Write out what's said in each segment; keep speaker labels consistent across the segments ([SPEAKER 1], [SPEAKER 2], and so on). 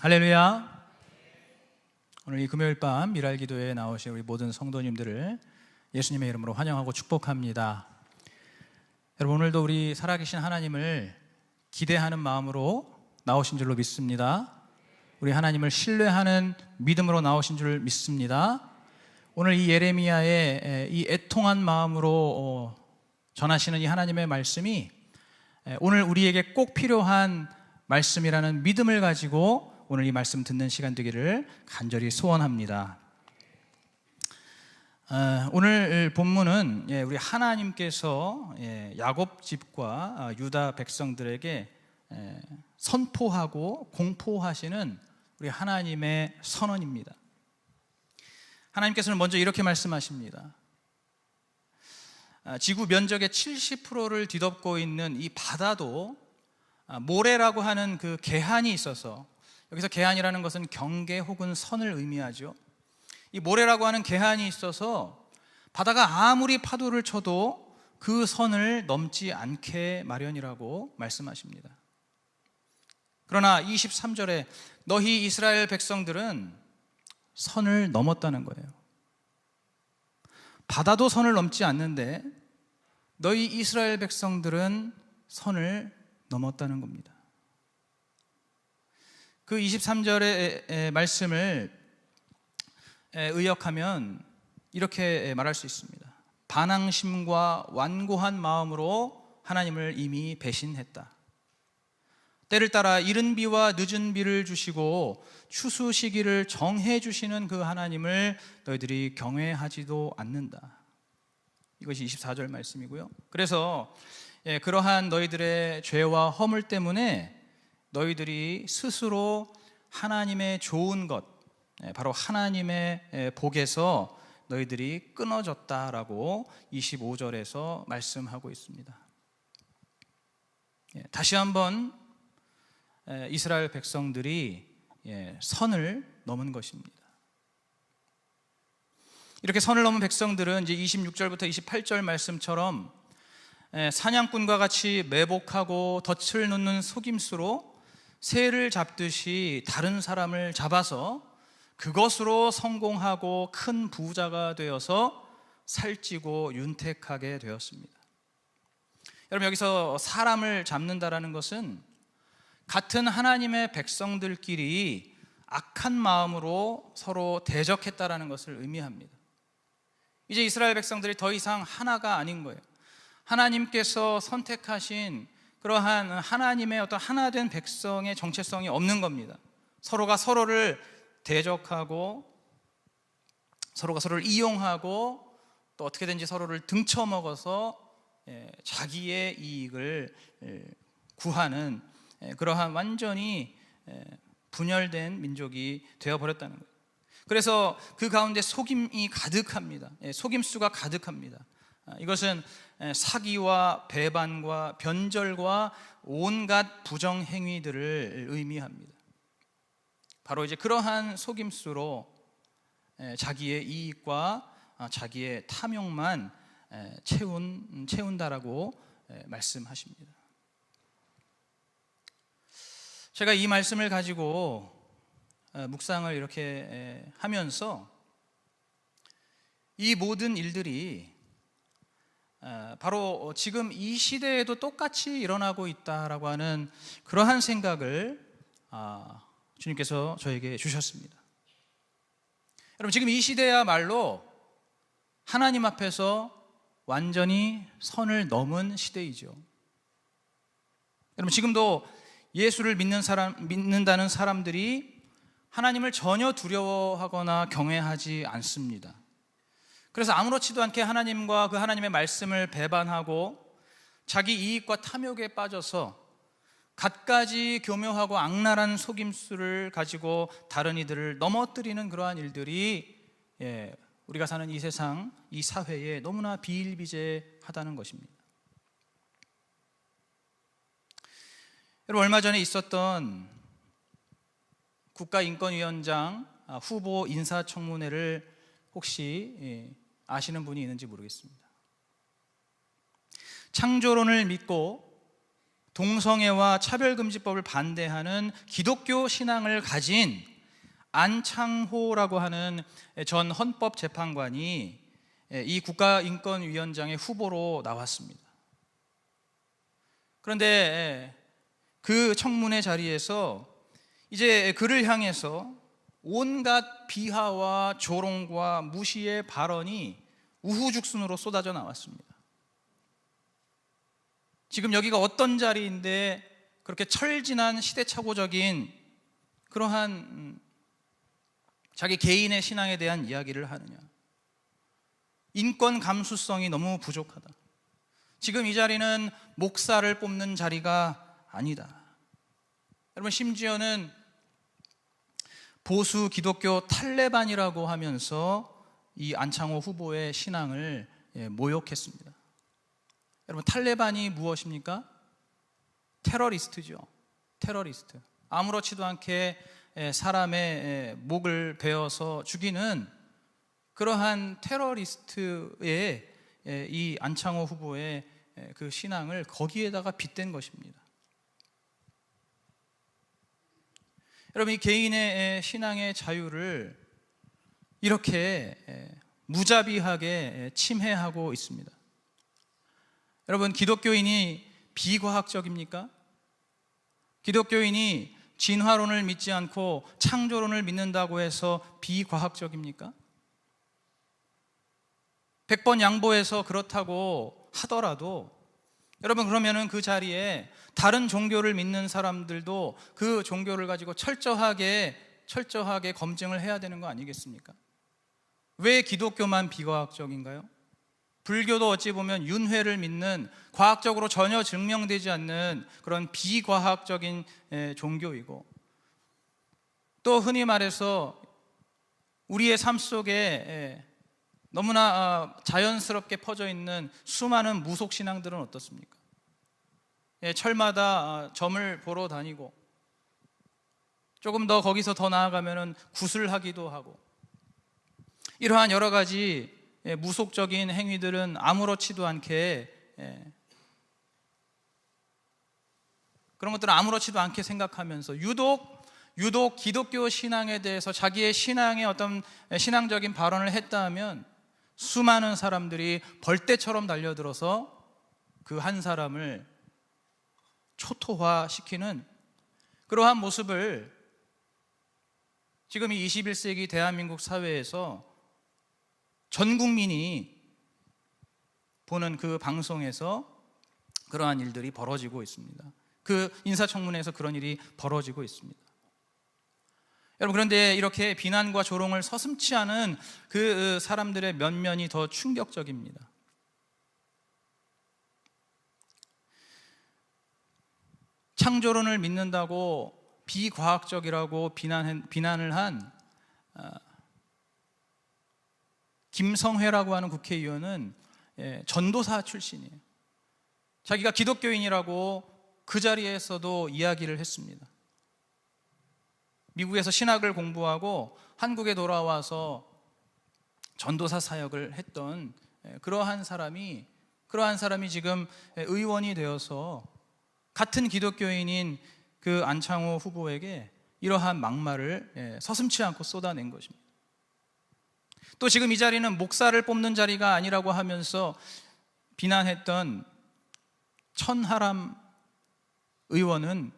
[SPEAKER 1] 할렐루야. 오늘 이 금요일 밤 미랄 기도에 나오신 우리 모든 성도님들을 예수님의 이름으로 환영하고 축복합니다. 여러분, 오늘도 우리 살아계신 하나님을 기대하는 마음으로 나오신 줄로 믿습니다. 우리 하나님을 신뢰하는 믿음으로 나오신 줄 믿습니다. 오늘 이 예레미야의 이 애통한 마음으로 전하시는 이 하나님의 말씀이 오늘 우리에게 꼭 필요한 말씀이라는 믿음을 가지고 오늘 이 말씀 듣는 시간 되기를 간절히 소원합니다. 오늘 본문은 우리 하나님께서 야곱 집과 유다 백성들에게 선포하고 공포하시는 우리 하나님의 선언입니다. 하나님께서는 먼저 이렇게 말씀하십니다. 지구 면적의 70%를 뒤덮고 있는 이 바다도 모래라고 하는 그 개한이 있어서, 여기서 개한이라는 것은 경계 혹은 선을 의미하죠. 이 모래라고 하는 개한이 있어서 바다가 아무리 파도를 쳐도 그 선을 넘지 않게 마련이라고 말씀하십니다. 그러나 23절에 너희 이스라엘 백성들은 선을 넘었다는 거예요. 바다도 선을 넘지 않는데 너희 이스라엘 백성들은 선을 넘었다는 겁니다. 그 23절의 말씀을 의역하면 이렇게 말할 수 있습니다. 반항심과 완고한 마음으로 하나님을 이미 배신했다. 때를 따라 이른 비와 늦은 비를 주시고 추수 시기를 정해 주시는 그 하나님을 너희들이 경외하지도 않는다. 이것이 24절 말씀이고요. 그래서 그러한 너희들의 죄와 허물 때문에 너희들이 스스로 하나님의 좋은 것, 바로 하나님의 복에서 너희들이 끊어졌다라고 25절에서 말씀하고 있습니다. 다시 한번 이스라엘 백성들이 선을 넘은 것입니다. 이렇게 선을 넘은 백성들은 이제 26절부터 28절 말씀처럼 사냥꾼과 같이 매복하고 덫을 놓는 속임수로 새를 잡듯이 다른 사람을 잡아서 그것으로 성공하고 큰 부자가 되어서 살찌고 윤택하게 되었습니다. 여러분, 여기서 사람을 잡는다라는 것은 같은 하나님의 백성들끼리 악한 마음으로 서로 대적했다라는 것을 의미합니다. 이제 이스라엘 백성들이 더 이상 하나가 아닌 거예요. 하나님께서 선택하신 그러한 하나님의 어떤 하나된 백성의 정체성이 없는 겁니다. 서로가 서로를 대적하고 서로가 서로를 이용하고 또 어떻게든지 서로를 등쳐먹어서 자기의 이익을 구하는 그러한 완전히 분열된 민족이 되어버렸다는 거예요. 그래서 그 가운데 속임이 가득합니다. 속임수가 가득합니다. 이것은 사기와 배반과 변절과 온갖 부정행위들을 의미합니다. 바로 이제 그러한 속임수로 자기의 이익과 자기의 탐욕만 채운다라고 말씀하십니다. 제가 이 말씀을 가지고 묵상을 이렇게 하면서 이 모든 일들이 바로 지금 이 시대에도 똑같이 일어나고 있다라고 하는 그러한 생각을 주님께서 저에게 주셨습니다. 여러분, 지금 이 시대야말로 하나님 앞에서 완전히 선을 넘은 시대이죠. 여러분, 지금도 예수를 믿는다는 사람들이 하나님을 전혀 두려워하거나 경외하지 않습니다. 그래서 아무렇지도 않게 하나님과 그 하나님의 말씀을 배반하고 자기 이익과 탐욕에 빠져서 갖가지 교묘하고 악랄한 속임수를 가지고 다른 이들을 넘어뜨리는 그러한 일들이 우리가 사는 이 세상, 이 사회에 너무나 비일비재하다는 것입니다. 여러분, 얼마 전에 있었던 국가인권위원장 후보 인사청문회를 혹시 아시는 분이 있는지 모르겠습니다. 창조론을 믿고 동성애와 차별금지법을 반대하는 기독교 신앙을 가진 안창호라고 하는 전 헌법재판관이 이 국가인권위원장의 후보로 나왔습니다. 그런데 그 청문회 자리에서 이제 그를 향해서 온갖 비하와 조롱과 무시의 발언이 우후죽순으로 쏟아져 나왔습니다. 지금 여기가 어떤 자리인데 그렇게 철진한 시대착오적인 그러한 자기 개인의 신앙에 대한 이야기를 하느냐. 인권 감수성이 너무 부족하다. 지금 이 자리는 목사를 뽑는 자리가 아니다. 여러분, 심지어는 보수 기독교 탈레반이라고 하면서 이 안창호 후보의 신앙을 모욕했습니다. 여러분, 탈레반이 무엇입니까? 테러리스트죠. 테러리스트. 아무렇지도 않게 사람의 목을 베어서 죽이는 그러한 테러리스트의 이 안창호 후보의 그 신앙을 거기에다가 빗댄 것입니다. 여러분, 이 개인의 신앙의 자유를 이렇게 무자비하게 침해하고 있습니다. 여러분, 기독교인이 비과학적입니까? 기독교인이 진화론을 믿지 않고 창조론을 믿는다고 해서 비과학적입니까? 100번 양보해서 그렇다고 하더라도 여러분, 그러면은 그 자리에 다른 종교를 믿는 사람들도 그 종교를 가지고 철저하게 검증을 해야 되는 거 아니겠습니까? 왜 기독교만 비과학적인가요? 불교도 어찌 보면 윤회를 믿는, 과학적으로 전혀 증명되지 않는 그런 비과학적인 종교이고, 또 흔히 말해서 우리의 삶 속에 너무나 자연스럽게 퍼져 있는 수많은 무속신앙들은 어떻습니까? 철마다 점을 보러 다니고, 조금 더 거기서 더 나아가면 구슬하기도 하고, 이러한 여러 가지 무속적인 행위들은 아무렇지도 않게, 그런 것들은 아무렇지도 않게 생각하면서 유독 기독교 신앙에 대해서 자기의 신앙의 어떤 신앙적인 발언을 했다 하면 수많은 사람들이 벌떼처럼 달려들어서 그 한 사람을 초토화시키는 그러한 모습을 지금 이 21세기 대한민국 사회에서 전 국민이 보는 그 방송에서 그러한 일들이 벌어지고 있습니다. 그 인사청문회에서 그런 일이 벌어지고 있습니다. 여러분, 그런데 이렇게 비난과 조롱을 서슴지 않은 그 사람들의 면면이 더 충격적입니다. 창조론을 믿는다고 비과학적이라고 비난을 한 김성회라고 하는 국회의원은 전도사 출신이에요. 자기가 기독교인이라고 그 자리에서도 이야기를 했습니다. 미국에서 신학을 공부하고 한국에 돌아와서 전도사 사역을 했던 그러한 사람이 지금 의원이 되어서 같은 기독교인인 그 안창호 후보에게 이러한 막말을 서슴지 않고 쏟아낸 것입니다. 또 지금 이 자리는 목사를 뽑는 자리가 아니라고 하면서 비난했던 천하람 의원은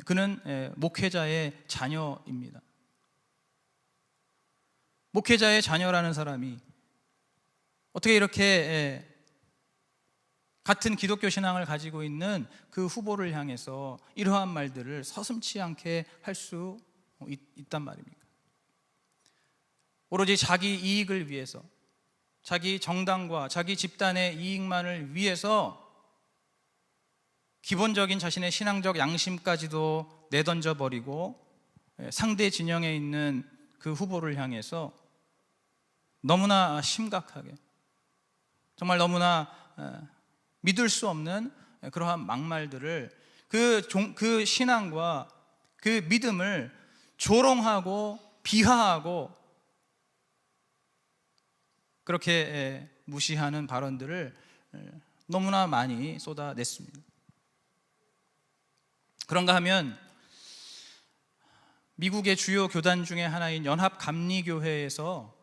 [SPEAKER 1] 그는 목회자의 자녀입니다. 목회자의 자녀라는 사람이 어떻게 이렇게 같은 기독교 신앙을 가지고 있는 그 후보를 향해서 이러한 말들을 서슴지 않게 할 수 있단 말입니까? 오로지 자기 이익을 위해서, 자기 정당과 자기 집단의 이익만을 위해서 기본적인 자신의 신앙적 양심까지도 내던져 버리고 상대 진영에 있는 그 후보를 향해서 너무나 심각하게, 정말 너무나 믿을 수 없는 그러한 막말들을 그 신앙과 그 믿음을 조롱하고 비하하고 그렇게 무시하는 발언들을 너무나 많이 쏟아냈습니다. 그런가 하면 미국의 주요 교단 중에 하나인 연합감리교회에서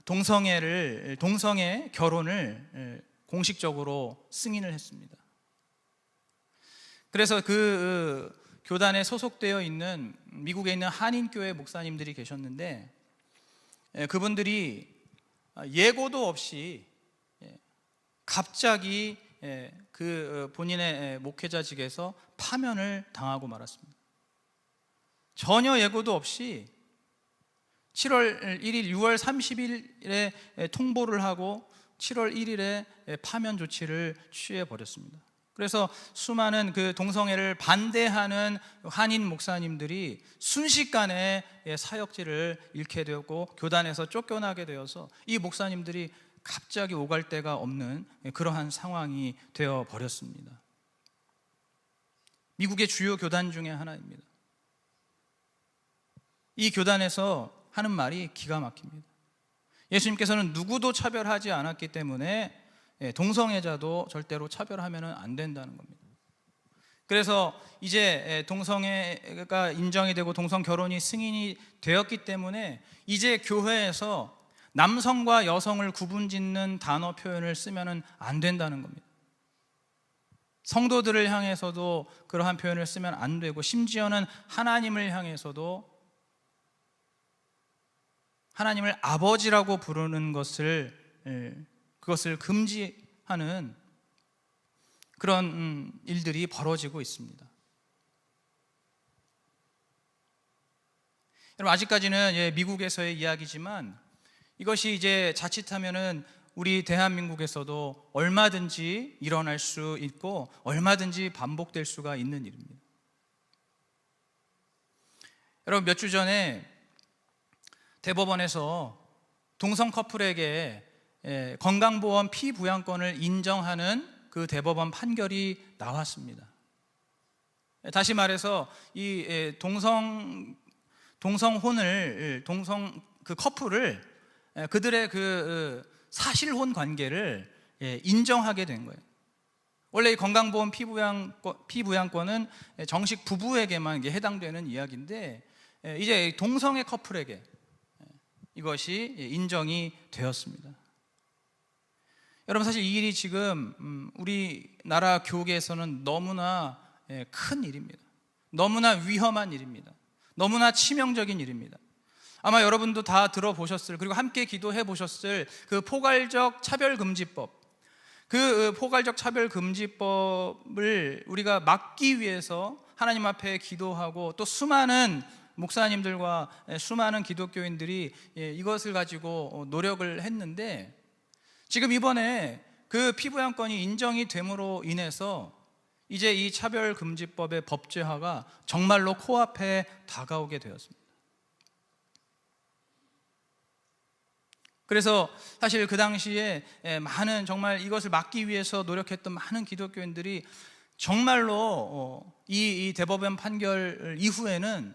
[SPEAKER 1] 동성애 결혼을 공식적으로 승인을 했습니다. 그래서 그 교단에 소속되어 있는 미국에 있는 한인교회 목사님들이 계셨는데, 그분들이 예고도 없이 갑자기 그 본인의 목회자직에서 파면을 당하고 말았습니다. 전혀 예고도 없이 7월 1일, 6월 30일에 통보를 하고 7월 1일에 파면 조치를 취해 버렸습니다. 그래서 수많은 그 동성애를 반대하는 한인 목사님들이 순식간에 사역지를 잃게 되었고 교단에서 쫓겨나게 되어서 이 목사님들이 갑자기 오갈 데가 없는 그러한 상황이 되어 버렸습니다. 미국의 주요 교단 중에 하나입니다. 이 교단에서 하는 말이 기가 막힙니다. 예수님께서는 누구도 차별하지 않았기 때문에 동성애자도 절대로 차별하면 안 된다는 겁니다. 그래서 이제 동성애가 인정이 되고 동성 결혼이 승인이 되었기 때문에 이제 교회에서 남성과 여성을 구분짓는 단어 표현을 쓰면 안 된다는 겁니다. 성도들을 향해서도 그러한 표현을 쓰면 안 되고, 심지어는 하나님을 향해서도 하나님을 아버지라고 부르는 그것을 금지하는 그런 일들이 벌어지고 있습니다. 여러분, 아직까지는 미국에서의 이야기지만 이것이 이제 자칫하면은 우리 대한민국에서도 얼마든지 일어날 수 있고 얼마든지 반복될 수가 있는 일입니다. 여러분, 몇 주 전에 대법원에서 동성 커플에게 건강보험 피부양권을 인정하는 그 대법원 판결이 나왔습니다. 다시 말해서 이 동성혼을 그 커플을 그들의 그 사실혼 관계를 인정하게 된 거예요. 원래 이 건강보험 피부양권은 정식 부부에게만 해당되는 이야기인데, 이제 동성애 커플에게 이것이 인정이 되었습니다. 여러분, 사실 이 일이 지금 우리나라 교계에서는 너무나 큰 일입니다. 너무나 위험한 일입니다. 너무나 치명적인 일입니다. 아마 여러분도 다 들어보셨을, 그리고 함께 기도해 보셨을 그 포괄적 차별금지법, 그 포괄적 차별금지법을 우리가 막기 위해서 하나님 앞에 기도하고, 또 수많은 목사님들과 수많은 기독교인들이 이것을 가지고 노력을 했는데, 지금 이번에 그 피부양권이 인정이 됨으로 인해서 이제 이 차별금지법의 법제화가 정말로 코앞에 다가오게 되었습니다. 그래서 사실 그 당시에 많은, 정말 이것을 막기 위해서 노력했던 많은 기독교인들이 정말로 이 대법원 판결 이후에는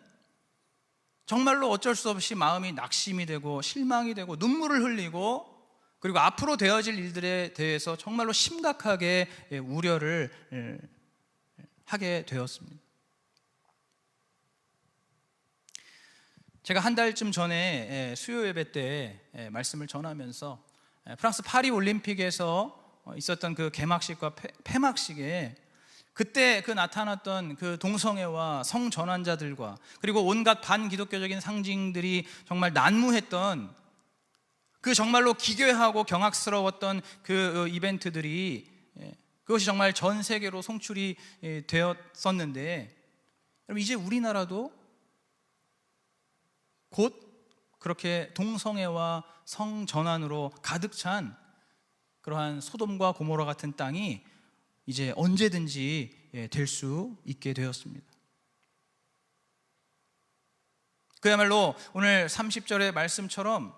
[SPEAKER 1] 정말로 어쩔 수 없이 마음이 낙심이 되고 실망이 되고 눈물을 흘리고, 그리고 앞으로 되어질 일들에 대해서 정말로 심각하게 우려를 하게 되었습니다. 제가 한 달쯤 전에 수요 예배 때 말씀을 전하면서 프랑스 파리 올림픽에서 있었던 그 개막식과 폐막식에 그때 그 나타났던 그 동성애와 성전환자들과 그리고 온갖 반기독교적인 상징들이 정말 난무했던, 그 정말로 기괴하고 경악스러웠던 그 이벤트들이, 그것이 정말 전 세계로 송출이 되었었는데, 여러분, 이제 우리나라도 곧 그렇게 동성애와 성전환으로 가득 찬 그러한 소돔과 고모라 같은 땅이 이제 언제든지 될 수 있게 되었습니다. 그야말로 오늘 30절의 말씀처럼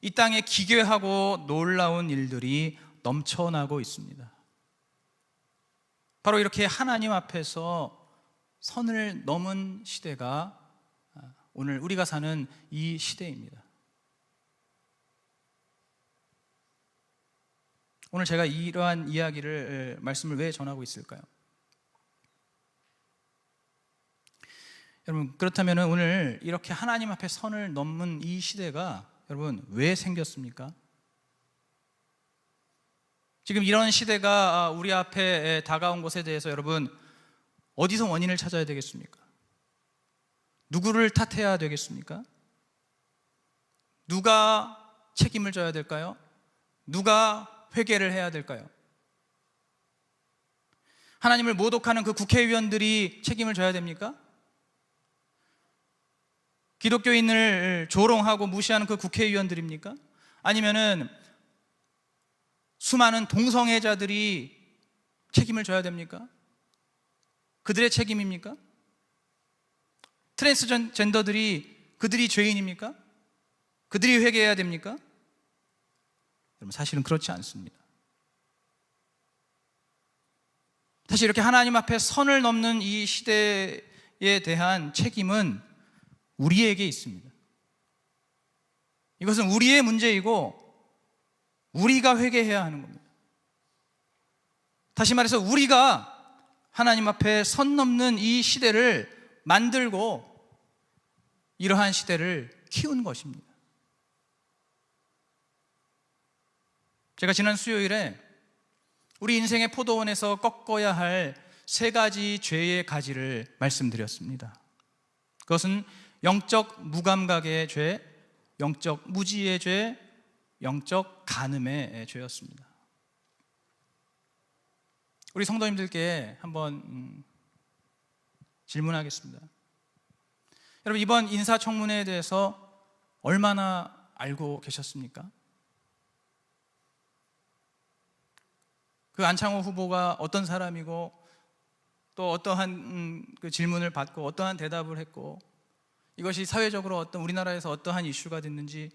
[SPEAKER 1] 이 땅에 기괴하고 놀라운 일들이 넘쳐나고 있습니다. 바로 이렇게 하나님 앞에서 선을 넘은 시대가 오늘 우리가 사는 이 시대입니다. 오늘 제가 이러한 이야기를, 말씀을 왜 전하고 있을까요? 여러분, 그렇다면 오늘 이렇게 하나님 앞에 선을 넘는 이 시대가 여러분 왜 생겼습니까? 지금 이런 시대가 우리 앞에 다가온 것에 대해서 여러분 어디서 원인을 찾아야 되겠습니까? 누구를 탓해야 되겠습니까? 누가 책임을 져야 될까요? 누가 회개를 해야 될까요? 하나님을 모독하는 그 국회의원들이 책임을 져야 됩니까? 기독교인을 조롱하고 무시하는 그 국회의원들입니까? 아니면은 수많은 동성애자들이 책임을 져야 됩니까? 그들의 책임입니까? 트랜스젠더들이 그들이 죄인입니까? 그들이 회개해야 됩니까? 여러분, 사실은 그렇지 않습니다. 사실 이렇게 하나님 앞에 선을 넘는 이 시대에 대한 책임은 우리에게 있습니다. 이것은 우리의 문제이고 우리가 회개해야 하는 겁니다. 다시 말해서 우리가 하나님 앞에 선 넘는 이 시대를 만들고 이러한 시대를 키운 것입니다. 제가 지난 수요일에 우리 인생의 포도원에서 꺾어야 할 세 가지 죄의 가지를 말씀드렸습니다. 그것은 영적 무감각의 죄, 영적 무지의 죄, 영적 간음의 죄였습니다. 우리 성도님들께 한번 질문하겠습니다. 여러분, 이번 인사청문회에 대해서 얼마나 알고 계셨습니까? 그 안창호 후보가 어떤 사람이고 또 어떠한 그 질문을 받고 어떠한 대답을 했고 이것이 사회적으로 어떤 우리나라에서 어떠한 이슈가 됐는지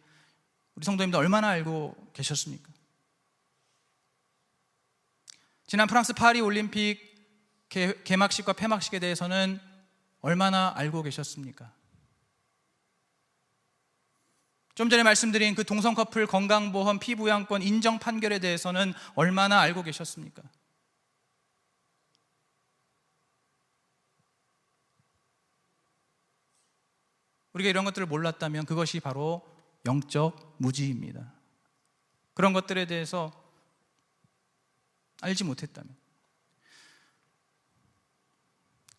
[SPEAKER 1] 우리 성도님들 얼마나 알고 계셨습니까? 지난 프랑스 파리 올림픽 개막식과 폐막식에 대해서는 얼마나 알고 계셨습니까? 좀 전에 말씀드린 그 동성 커플 건강보험 피부양권 인정 판결에 대해서는 얼마나 알고 계셨습니까? 우리가 이런 것들을 몰랐다면 그것이 바로 영적 무지입니다. 그런 것들에 대해서 알지 못했다면,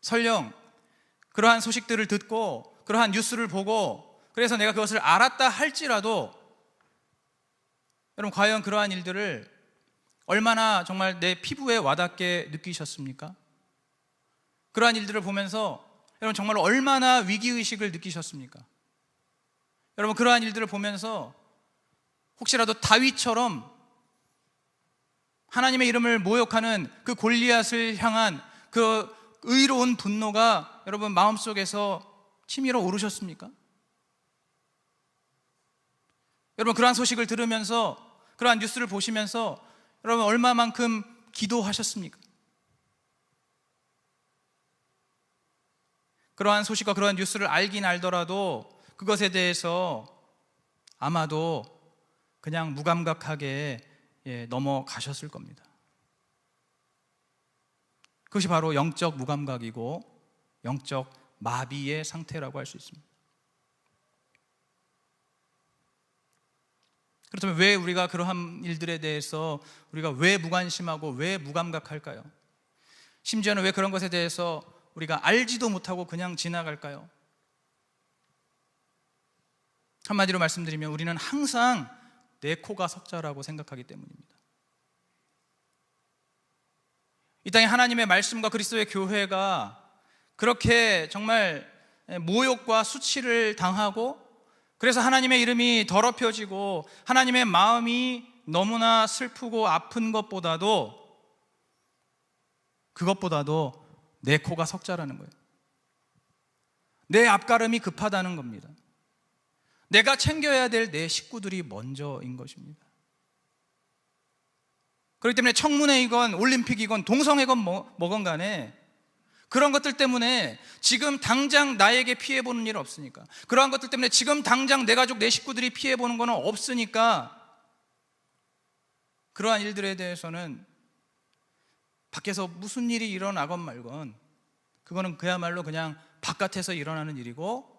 [SPEAKER 1] 설령 그러한 소식들을 듣고 그러한 뉴스를 보고 그래서 내가 그것을 알았다 할지라도 여러분, 과연 그러한 일들을 얼마나 정말 내 피부에 와닿게 느끼셨습니까? 그러한 일들을 보면서 여러분 정말 얼마나 위기의식을 느끼셨습니까? 여러분, 그러한 일들을 보면서 혹시라도 다윗처럼 하나님의 이름을 모욕하는 그 골리앗을 향한 그 의로운 분노가 여러분 마음속에서 치밀어 오르셨습니까? 여러분, 그러한 소식을 들으면서 그러한 뉴스를 보시면서 여러분 얼마만큼 기도하셨습니까? 그러한 소식과 그러한 뉴스를 알긴 알더라도 그것에 대해서 아마도 그냥 무감각하게 넘어가셨을 겁니다. 그것이 바로 영적 무감각이고 영적 마비의 상태라고 할 수 있습니다. 그렇다면 왜 우리가 그러한 일들에 대해서 우리가 왜 무관심하고 왜 무감각할까요? 심지어는 왜 그런 것에 대해서 우리가 알지도 못하고 그냥 지나갈까요? 한마디로 말씀드리면 우리는 항상 내 코가 석자라고 생각하기 때문입니다. 이 땅에 하나님의 말씀과 그리스도의 교회가 그렇게 정말 모욕과 수치를 당하고 그래서 하나님의 이름이 더럽혀지고 하나님의 마음이 너무나 슬프고 아픈 것보다도 그것보다도 내 코가 석자라는 거예요. 내 앞가름이 급하다는 겁니다. 내가 챙겨야 될 내 식구들이 먼저인 것입니다. 그렇기 때문에 청문회이건 올림픽이건 동성애건 뭐건 간에 그런 것들 때문에 지금 당장 나에게 피해보는 일 없으니까, 그러한 것들 때문에 지금 당장 내 가족 내 식구들이 피해보는 건 없으니까 그러한 일들에 대해서는 밖에서 무슨 일이 일어나건 말건 그거는 그야말로 그냥 바깥에서 일어나는 일이고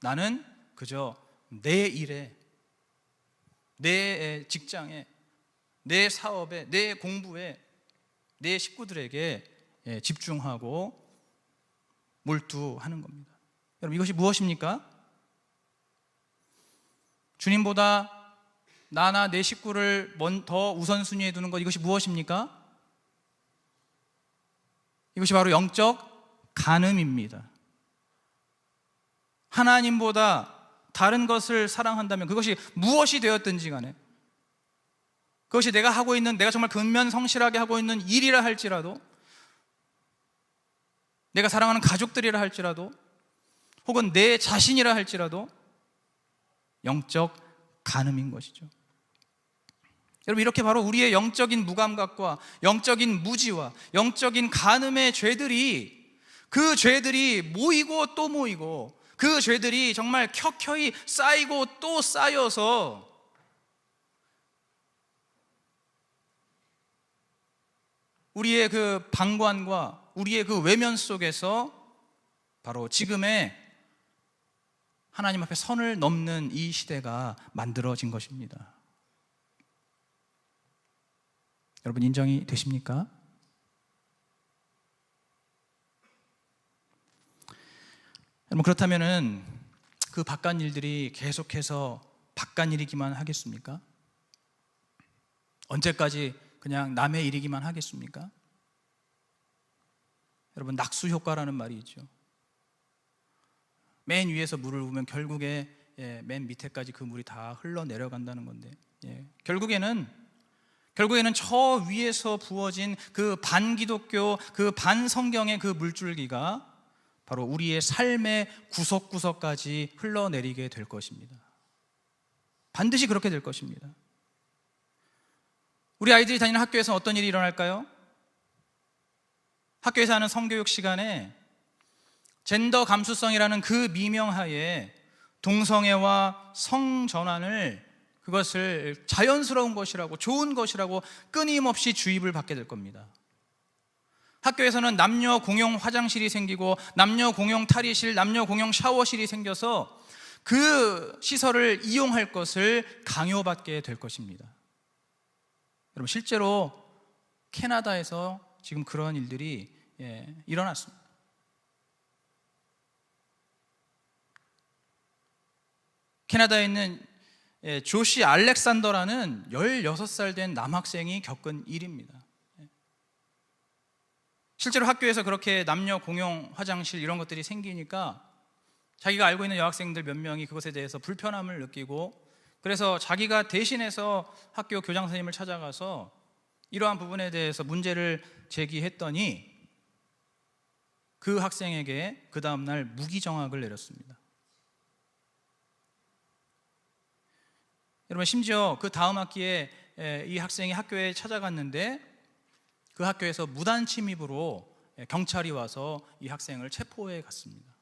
[SPEAKER 1] 나는 그저 내 일에, 내 직장에, 내 사업에, 내 공부에, 내 식구들에게 집중하고 몰두하는 겁니다. 여러분, 이것이 무엇입니까? 주님보다 나나 내 식구를 더 우선순위에 두는 것, 이것이 무엇입니까? 이것이 바로 영적 간음입니다. 하나님보다 다른 것을 사랑한다면 그것이 무엇이 되었든지 간에, 그것이 내가 하고 있는, 내가 정말 근면성실하게 하고 있는 일이라 할지라도, 내가 사랑하는 가족들이라 할지라도, 혹은 내 자신이라 할지라도 영적 간음인 것이죠. 여러분, 이렇게 바로 우리의 영적인 무감각과 영적인 무지와 영적인 간음의 죄들이, 그 죄들이 모이고 또 모이고, 그 죄들이 정말 켜켜이 쌓이고 또 쌓여서 우리의 그 방관과 우리의 그 외면 속에서 바로 지금의 하나님 앞에 선을 넘는 이 시대가 만들어진 것입니다. 여러분, 인정이 되십니까? 여러분, 그렇다면은 그 바깥 일들이 계속해서 바깥 일이기만 하겠습니까? 언제까지 그냥 남의 일이기만 하겠습니까? 여러분, 낙수 효과라는 말이 있죠. 맨 위에서 물을 부으면 결국에 맨 밑에까지 그 물이 다 흘러내려간다는 건데, 결국에는 저 위에서 부어진 그 반기독교, 그 반성경의 그 물줄기가 바로 우리의 삶의 구석구석까지 흘러내리게 될 것입니다. 반드시 그렇게 될 것입니다. 우리 아이들이 다니는 학교에서 어떤 일이 일어날까요? 학교에서 하는 성교육 시간에 젠더 감수성이라는 그 미명하에 동성애와 성전환을, 그것을 자연스러운 것이라고, 좋은 것이라고 끊임없이 주입을 받게 될 겁니다. 학교에서는 남녀 공용 화장실이 생기고 남녀 공용 탈의실, 남녀 공용 샤워실이 생겨서 그 시설을 이용할 것을 강요받게 될 것입니다. 여러분, 실제로 캐나다에서 지금 그런 일들이 일어났습니다. 캐나다에 있는 조시 알렉산더라는 16살 된 남학생이 겪은 일입니다. 실제로 학교에서 그렇게 남녀 공용 화장실 이런 것들이 생기니까 자기가 알고 있는 여학생들 몇 명이 그것에 대해서 불편함을 느끼고, 그래서 자기가 대신해서 학교 교장 선생님을 찾아가서 이러한 부분에 대해서 문제를 제기했더니 그 학생에게 그 다음날 무기정학을 내렸습니다. 여러분, 심지어 그 다음 학기에 이 학생이 학교에 찾아갔는데 그 학교에서 무단 침입으로 경찰이 와서 이 학생을 체포해 갔습니다.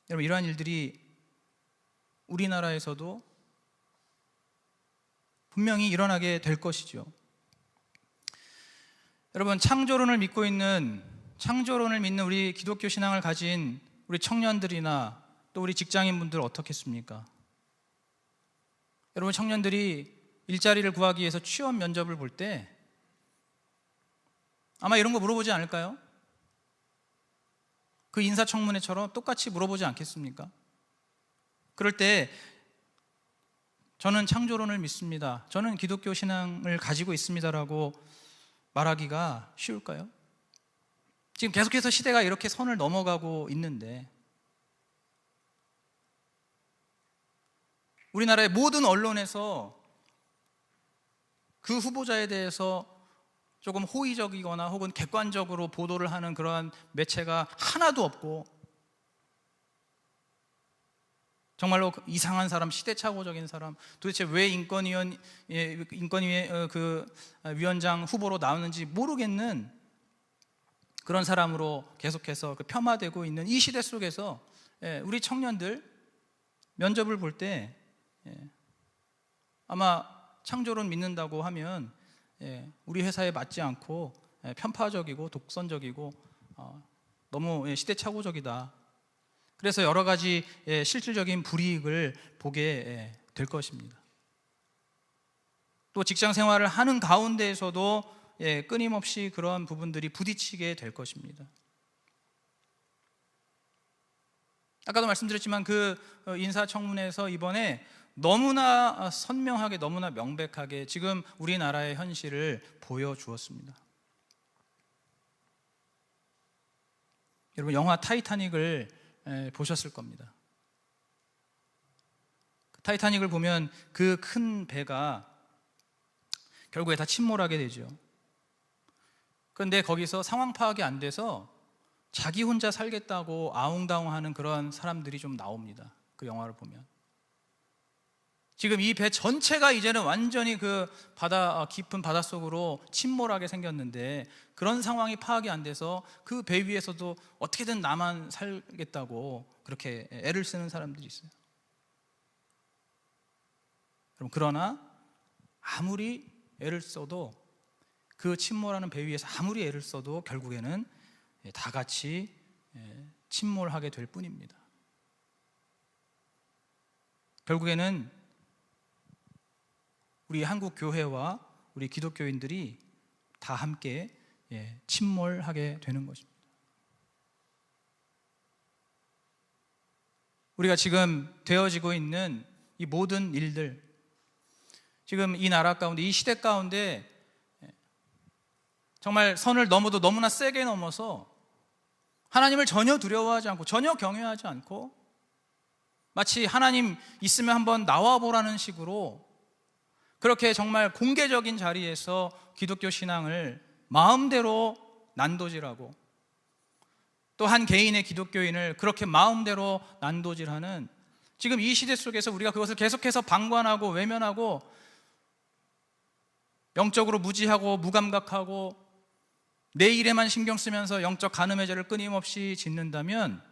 [SPEAKER 1] 여러분, 이러한 일들이 우리나라에서도 분명히 일어나게 될 것이죠. 여러분, 창조론을 믿는 우리 기독교 신앙을 가진 우리 청년들이나 또 우리 직장인분들 어떻겠습니까? 여러분, 청년들이 일자리를 구하기 위해서 취업 면접을 볼 때 아마 이런 거 물어보지 않을까요? 그 인사청문회처럼 똑같이 물어보지 않겠습니까? 그럴 때 저는 창조론을 믿습니다, 저는 기독교 신앙을 가지고 있습니다라고 말하기가 쉬울까요? 지금 계속해서 시대가 이렇게 선을 넘어가고 있는데 우리나라의 모든 언론에서 그 후보자에 대해서 조금 호의적이거나 혹은 객관적으로 보도를 하는 그러한 매체가 하나도 없고, 정말로 이상한 사람, 시대착오적인 사람, 도대체 왜 인권위원 그 위원장 후보로 나오는지 모르겠는 그런 사람으로 계속해서 폄하되고 있는 이 시대 속에서 우리 청년들 면접을 볼 때 아마 창조론 믿는다고 하면 우리 회사에 맞지 않고 편파적이고 독선적이고 너무 시대착오적이다. 그래서 여러 가지 실질적인 불이익을 보게 될 것입니다. 또 직장 생활을 하는 가운데에서도 끊임없이 그런 부분들이 부딪히게 될 것입니다. 아까도 말씀드렸지만 그 인사청문회에서 이번에 너무나 선명하게, 너무나 명백하게 지금 우리나라의 현실을 보여주었습니다. 여러분, 영화 타이타닉을 보셨을 겁니다. 타이타닉을 보면 그 큰 배가 결국에 다 침몰하게 되죠. 그런데 거기서 상황 파악이 안 돼서 자기 혼자 살겠다고 아웅다웅하는 그런 사람들이 좀 나옵니다. 그 영화를 보면. 지금 이 배 전체가 이제는 완전히 그 깊은 바닷속으로 침몰하게 생겼는데, 그런 상황이 파악이 안 돼서 그 배 위에서도 어떻게든 나만 살겠다고 그렇게 애를 쓰는 사람들이 있어요. 그러나 아무리 애를 써도, 그 침몰하는 배 위에서 아무리 애를 써도 결국에는 다 같이 침몰하게 될 뿐입니다. 결국에는 우리 한국 교회와 우리 기독교인들이 다 함께 침몰하게 되는 것입니다. 우리가 지금 되어지고 있는 이 모든 일들, 지금 이 나라 가운데, 이 시대 가운데 정말 선을 넘어도 너무나 세게 넘어서 하나님을 전혀 두려워하지 않고, 전혀 경외하지 않고, 마치 하나님 있으면 한번 나와보라는 식으로 그렇게 정말 공개적인 자리에서 기독교 신앙을 마음대로 난도질하고, 또 한 개인의 기독교인을 그렇게 마음대로 난도질하는 지금 이 시대 속에서 우리가 그것을 계속해서 방관하고 외면하고 영적으로 무지하고 무감각하고 내 일에만 신경 쓰면서 영적 간음의 죄를 끊임없이 짓는다면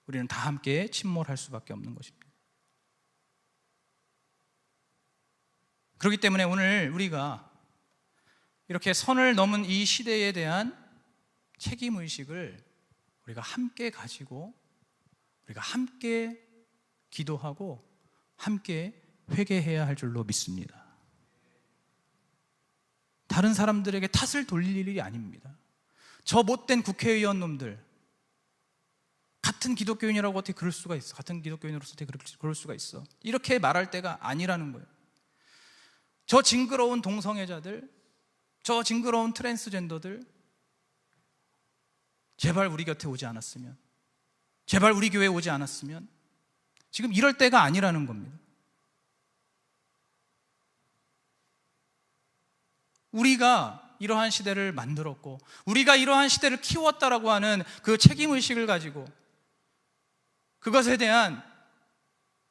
[SPEAKER 1] 우리는 다 함께 침몰할 수밖에 없는 것입니다. 그렇기 때문에 오늘 우리가 이렇게 선을 넘은 이 시대에 대한 책임의식을 우리가 함께 가지고, 우리가 함께 기도하고 함께 회개해야 할 줄로 믿습니다. 다른 사람들에게 탓을 돌릴 일이 아닙니다. 저 못된 국회의원 놈들, 같은 기독교인이라고 어떻게 그럴 수가 있어? 같은 기독교인으로서 어떻게 그럴 수가 있어? 이렇게 말할 때가 아니라는 거예요. 저 징그러운 동성애자들, 저 징그러운 트랜스젠더들, 제발 우리 곁에 오지 않았으면, 제발 우리 교회에 오지 않았으면, 지금 이럴 때가 아니라는 겁니다. 우리가 이러한 시대를 만들었고, 우리가 이러한 시대를 키웠다라고 하는 그 책임의식을 가지고 그것에 대한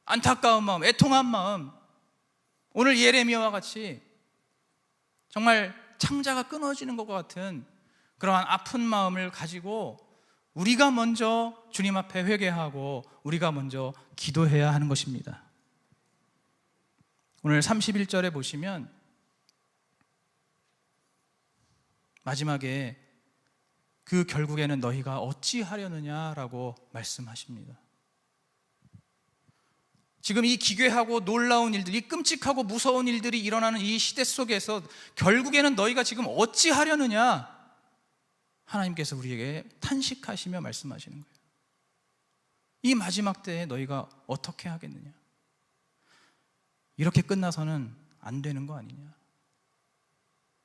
[SPEAKER 1] 안타까운 마음, 애통한 마음, 오늘 예레미야와 같이 정말 창자가 끊어지는 것과 같은 그러한 아픈 마음을 가지고 우리가 먼저 주님 앞에 회개하고 우리가 먼저 기도해야 하는 것입니다. 오늘 31절에 보시면 마지막에 그 결국에는 너희가 어찌하려느냐라고 말씀하십니다. 지금 이 기괴하고 놀라운 일들, 이 끔찍하고 무서운 일들이 일어나는 이 시대 속에서 결국에는 너희가 지금 어찌하려느냐, 하나님께서 우리에게 탄식하시며 말씀하시는 거예요. 이 마지막 때에 너희가 어떻게 하겠느냐, 이렇게 끝나서는 안 되는 거 아니냐,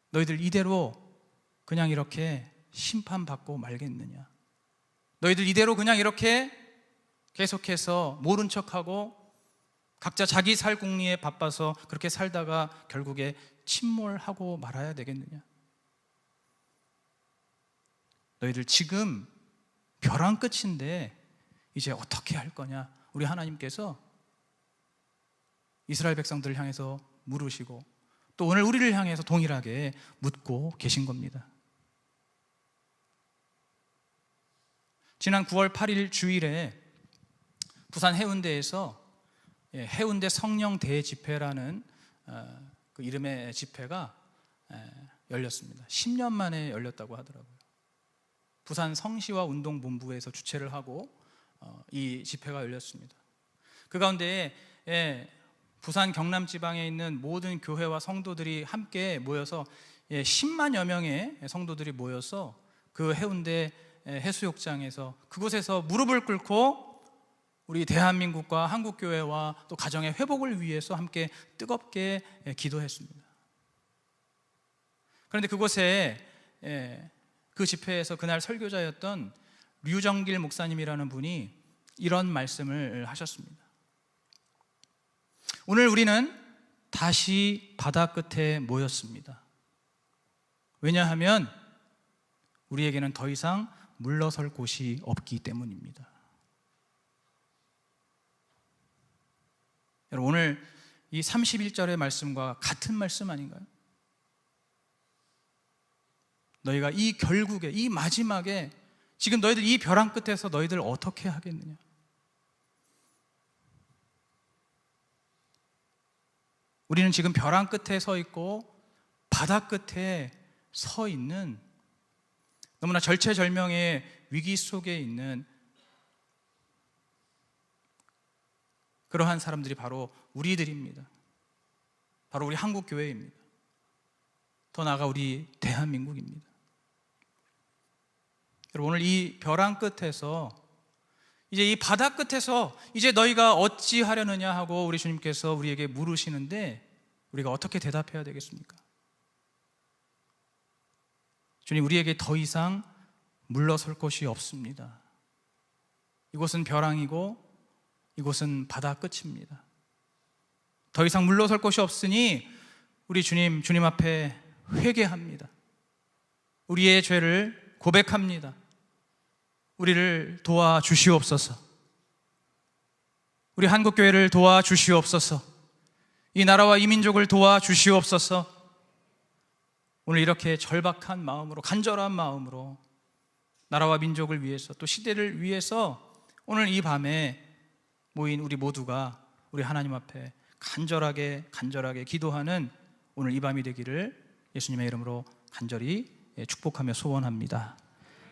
[SPEAKER 1] 너희들 이대로 그냥 이렇게 심판받고 말겠느냐, 너희들 이대로 그냥 이렇게 계속해서 모른 척하고 각자 자기 살 궁리에 바빠서 그렇게 살다가 결국에 침몰하고 말아야 되겠느냐, 너희들 지금 벼랑 끝인데 이제 어떻게 할 거냐, 우리 하나님께서 이스라엘 백성들을 향해서 물으시고 또 오늘 우리를 향해서 동일하게 묻고 계신 겁니다. 지난 9월 8일 주일에 부산 해운대에서 해운대 성령 대집회라는 그 이름의 집회가 열렸습니다. 10년 만에 열렸다고 하더라고요. 부산 성시와 운동본부에서 주최를 하고 이 집회가 열렸습니다. 그 가운데 부산 경남 지방에 있는 모든 교회와 성도들이 함께 모여서 10만여 명의 성도들이 모여서 그 해운대 해수욕장에서 그곳에서 무릎을 꿇고 우리 대한민국과 한국교회와 또 가정의 회복을 위해서 함께 뜨겁게 기도했습니다. 그런데 그곳에 그 집회에서 그날 설교자였던 류정길 목사님이라는 분이 이런 말씀을 하셨습니다. 오늘 우리는 다시 바다 끝에 모였습니다. 왜냐하면 우리에게는 더 이상 물러설 곳이 없기 때문입니다. 여러분, 오늘 이 31절의 말씀과 같은 말씀 아닌가요? 너희가 이 결국에, 이 마지막에 지금 너희들 이 벼랑 끝에서 너희들 어떻게 하겠느냐? 우리는 지금 벼랑 끝에 서 있고 바다 끝에 서 있는 너무나 절체절명의 위기 속에 있는 그러한 사람들이 바로 우리들입니다. 바로 우리 한국교회입니다. 더 나아가 우리 대한민국입니다. 여러분, 오늘 이 벼랑 끝에서 이제 이 바다 끝에서 이제 너희가 어찌 하려느냐 하고 우리 주님께서 우리에게 물으시는데 우리가 어떻게 대답해야 되겠습니까? 주님, 우리에게 더 이상 물러설 곳이 없습니다. 이곳은 벼랑이고 이곳은 바다 끝입니다. 더 이상 물러설 곳이 없으니 우리 주님 앞에 회개합니다. 우리의 죄를 고백합니다. 우리를 도와주시옵소서. 우리 한국교회를 도와주시옵소서. 이 나라와 이 민족을 도와주시옵소서. 오늘 이렇게 절박한 마음으로, 간절한 마음으로 나라와 민족을 위해서 또 시대를 위해서 오늘 이 밤에 모인 우리 모두가 우리 하나님 앞에 간절하게 기도하는 오늘 이 밤이 되기를 예수님의 이름으로 간절히 축복하며 소원합니다.